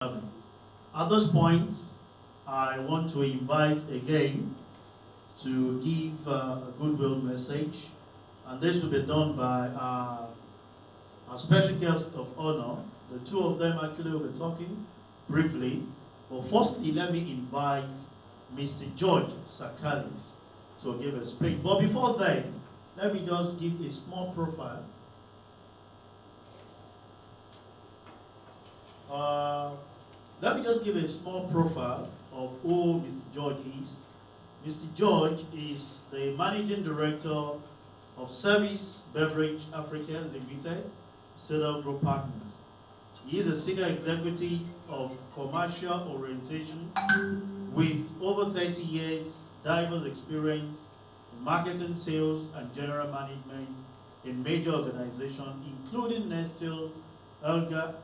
At this point, I want to invite again to give a goodwill message, and this will be done by our special guest of honor. The two of them actually will be talking briefly, but firstly, let me invite Mr. George Sakalis to give a speech. But before then, let me just give a small profile. Let me just give a small profile of who Mr. George is. Mr. George is the Managing Director of Service Beverage Africa Limited, Cedar Group Partners. He is a Senior Executive of Commercial Orientation with over 30 years diverse experience in marketing, sales, and general management in major organizations, including Nestle, Elga,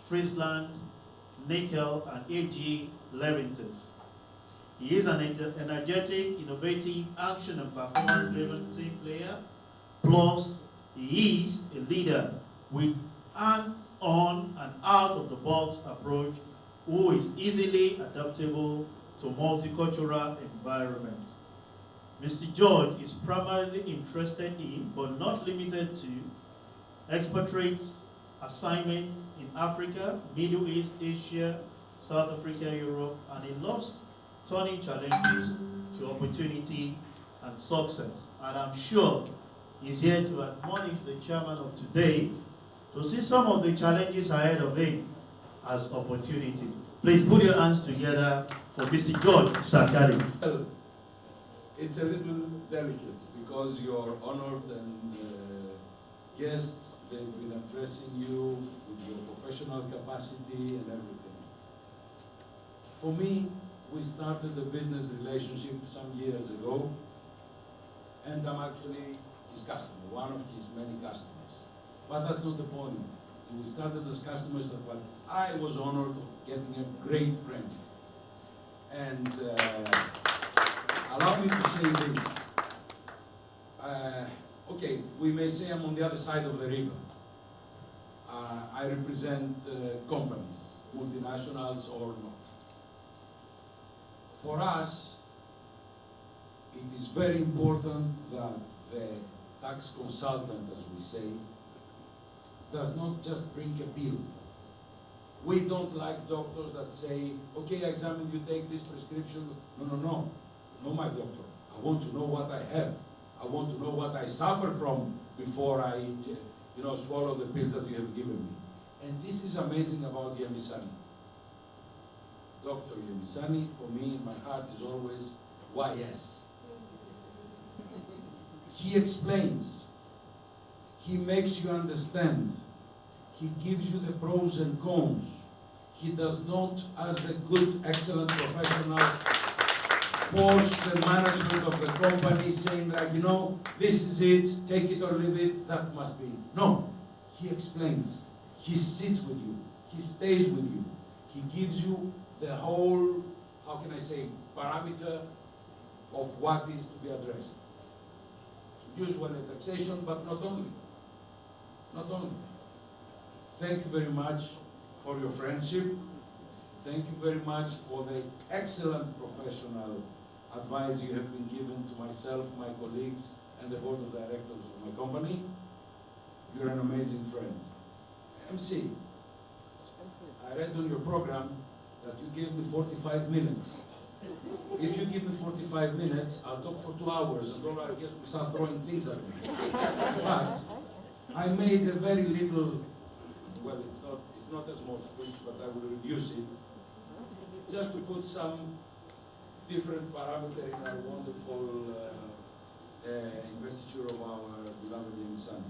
Friesland, Nickel, and AG Leventus. He is an energetic, innovative, action and performance-driven team player. Plus, he is a leader with hands-on and out-of-the-box approach who is easily adaptable to multicultural environment. Mr. George is primarily interested in, but not limited to, expatriates assignments in Africa, Middle East, Asia, South Africa, Europe, and he loves turning challenges to opportunity and success. And I'm sure he's here to admonish the chairman of today to see some of the challenges ahead of him as opportunity. Please put your hands together for Mr. George Sakalis. Well, it's a little delicate because you're honored and guests, they've been addressing you with your professional capacity and everything. For me, we started a business relationship some years ago, and I'm actually his customer, one of his many customers. But that's not the point. We started as customers, but I was honored of getting a great friend. And allow me to say this. Okay, we may say I'm on the other side of the river. I represent companies, multinationals or not. For us, it is very important that the tax consultant, as we say, does not just bring a bill. We don't like doctors that say, okay, I examined you, take this prescription. No, my doctor. I want to know what I have. I want to know what I suffer from before I, swallow the pills that you have given me. And this is amazing about Yemisani. Dr. Yemisani, for me, in my heart, is always YS. He explains. He makes you understand. He gives you the pros and cons. He does not, as a good, excellent professional, force the management of the company saying like, this is it, take it or leave it, that must be it. No, he explains. He sits with you. He stays with you. He gives you the whole, how can I say, parameter of what is to be addressed. Usually taxation, but not only. Not only. Thank you very much for your friendship. Thank you very much for the excellent professional advice you have been given to myself, my colleagues, and the board of directors of my company. You're an amazing friend. MC, I read on your program that you gave me 45 minutes. If you give me 45 minutes, I'll talk for 2 hours, and all I guess to start throwing things at me. But I made a very little, well, it's not a small speech, but I will reduce it, just to put some different parameter in our wonderful investiture of our beloved Yemisani.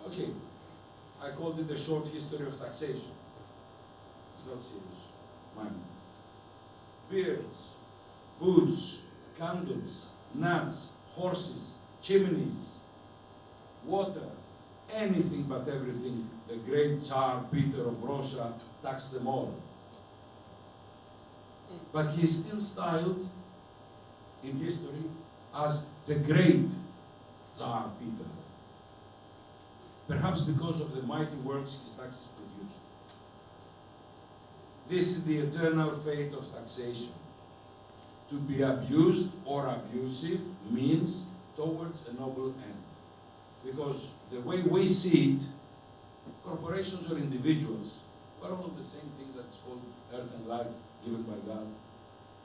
Okay, I called it the short history of taxation. It's not serious, mine. Beards, boots, candles, nuts, horses, chimneys, water, anything but everything. The great Tsar Peter of Russia taxed them all. But he is still styled in history as the great Tsar Peter. Perhaps because of the mighty works his taxes produced. This is the eternal fate of taxation. To be abused or abusive means towards a noble end. Because the way we see it, corporations or individuals, we're all of the same thing that's called earth and life given by God.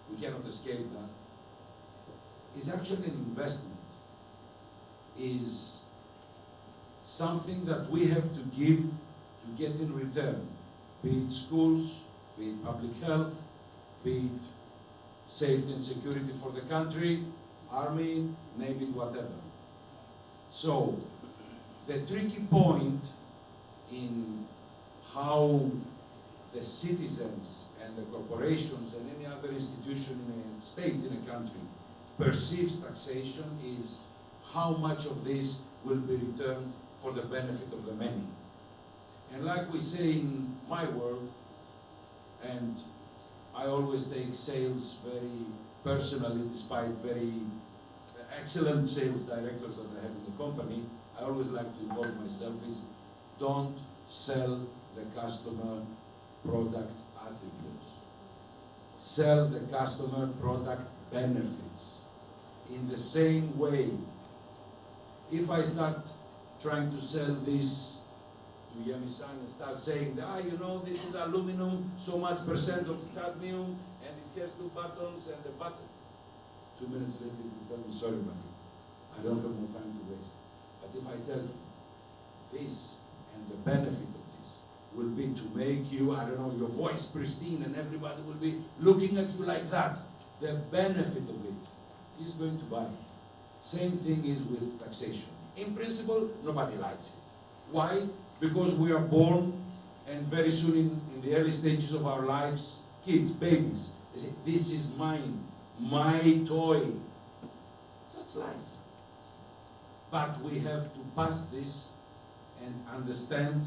We cannot escape that. It's actually an investment. Is something that we have to give to get in return. Be it schools, be it public health, be it safety and security for the country, army, name it, whatever. So, the tricky point in how the citizens and the corporations and any other institution in a state, in a country, perceives taxation is how much of this will be returned for the benefit of the many. And like we say in my world, and I always take sales very personally, despite very excellent sales directors that I have in the company, I always like to involve myself is, don't sell the customer product attributes. Sell the customer product benefits. In the same way, if I start trying to sell this to Yami-san and start saying, you know, this is aluminum, so much % of cadmium, and it has 2 buttons, and the button. 2 minutes later, you tell me, sorry, buddy, I don't have more time to waste. But if I tell you, this and the benefit of this will be to make you, I don't know, your voice pristine, and everybody will be looking at you like that. The benefit of it, he's going to buy it. Same thing is with taxation. In principle, nobody likes it. Why? Because we are born, and very soon in the early stages of our lives, kids, babies, they say, this is mine, my toy. That's life. But we have to pass this and understand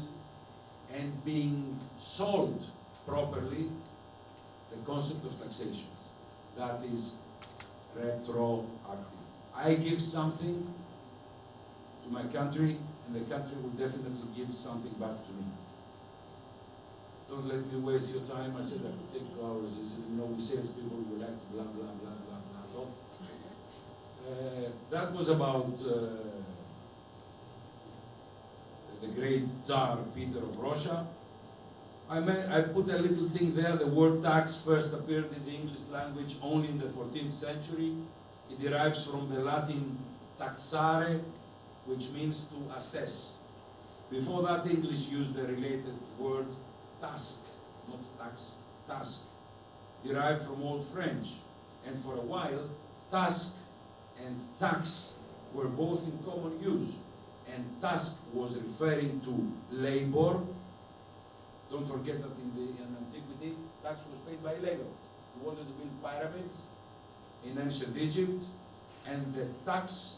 and being sold properly the concept of taxation. That is retroactive. I give something to my country, and the country will definitely give something back to me. Don't let me waste your time. I said I could take 2 hours. You know, we salespeople, we like to blah, blah, blah, blah, blah. That was about the great Tsar Peter of Russia. I put a little thing there. The word tax first appeared in the English language only in the 14th century. It derives from the Latin taxare, which means to assess. Before that, English used the related word task, not tax, task, derived from Old French. And for a while, task and tax were both in common use. And task was referring to labor. Don't forget that in antiquity, tax was paid by labor. You wanted to build pyramids in ancient Egypt, and the tax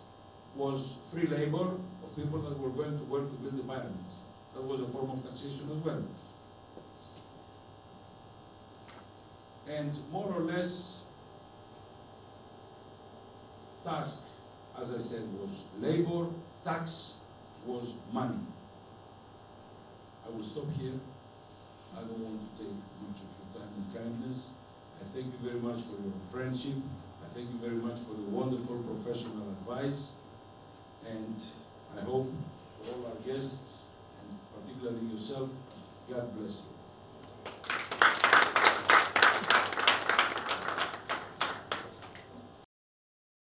was free labor of people that were going to work to build the pyramids. That was a form of taxation as well. And more or less, task, as I said, was labor, tax was money. I will stop here. I don't want to take much of your time and kindness. I thank you very much for your friendship. I thank you very much for the wonderful professional advice. And I hope for all our guests, and particularly yourself, God bless you.